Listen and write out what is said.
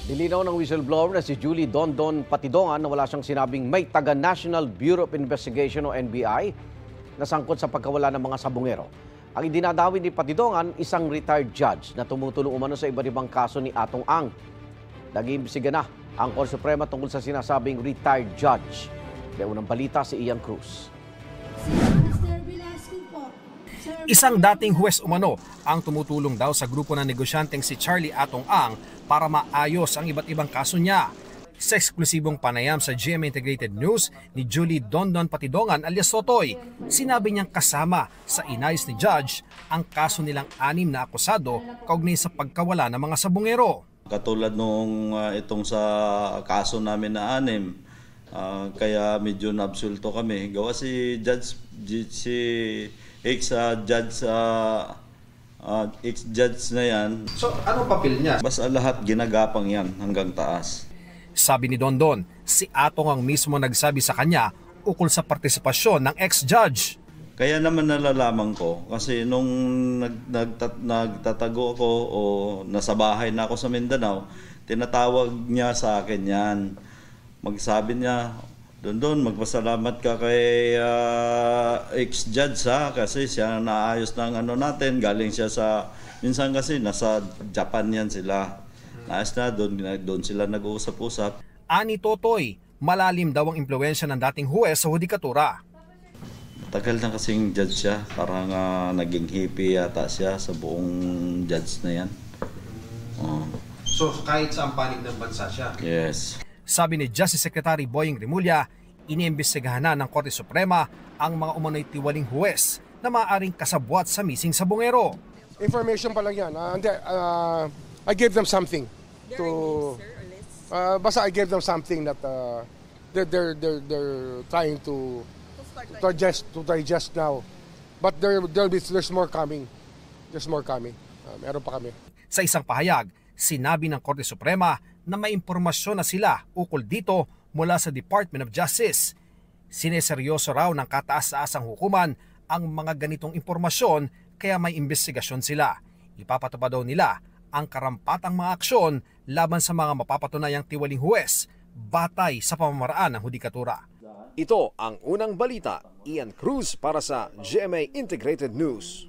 Nilinaw ng whistleblower na si Julie Dondon Patidongan na wala siyang sinabing may taga-National Bureau of Investigation o NBI na sangkot sa pagkawala ng mga sabungero. Ang idinadawin ni Patidongan, isang retired judge na tumutulong umano sa iba't ibang kaso ni Atong Ang. Nag-iimbestiga na ang Korte Suprema tungkol sa sinasabing retired judge. May unang balita si Ian Cruz. Isang dating huwes umano ang tumutulong daw sa grupo ng negosyanteng si Charlie Atong Ang para maayos ang iba't ibang kaso niya. Sa eksklusibong panayam sa GMA Integrated News ni Julie Dondon Patidongan alias Sotoy, sinabi niyang kasama sa inayos ni Judge ang kaso nilang 6 na akusado kaugnay sa pagkawala ng mga sabungero. Katulad nung itong sa kaso namin na 6, kaya medyo naabsulto kami. Gawa si ex-judge na yan. So anong papel niya? Basta lahat ginagapang yan hanggang taas. Sabi ni Dondon, si Atong ang mismo nagsabi sa kanya ukol sa partisipasyon ng ex-judge. Kaya naman nalalaman ko kasi nung nagtatago ako o nasa bahay na ako sa Mindanao, tinatawag niya sa akin yan. Magsabi niya, Dondon, magpasalamat ka kay ex-judge kasi siya naayos ng ano natin. Galing siya sa, minsan kasi nasa Japan yan sila. Naayos na, doon sila nag-uusap-usap. Ani Totoy, malalim daw ang impluwensya ng dating huwes sa hudikatura. Tagal na kasing judge siya, parang naging hippie yata siya sa buong judge na yan. So kahit sa panig ng bansa siya? Yes. Sabi ni Justice Secretary Boying Rimulya, iniimbestigahan na ng Korte Suprema ang mga umano'y tiwaling huwes na maaaring kasabwat sa missing sabungero. Information pa lang yan. I gave them something to basta I gave them something that they're trying to digest now. But there's more coming. There's more coming. Meron pa kami. Sa isang pahayag, sinabi ng Korte Suprema na may impormasyon na sila ukol dito mula sa Department of Justice. Sineseryoso raw ng kataas-taasang hukuman ang mga ganitong impormasyon kaya may investigasyon sila. Ipapatupad daw nila ang karampatang mga aksyon laban sa mga mapapatunayang tiwaling huwes batay sa pamamaraan ng hudikatura. Ito ang unang balita. Ian Cruz para sa GMA Integrated News.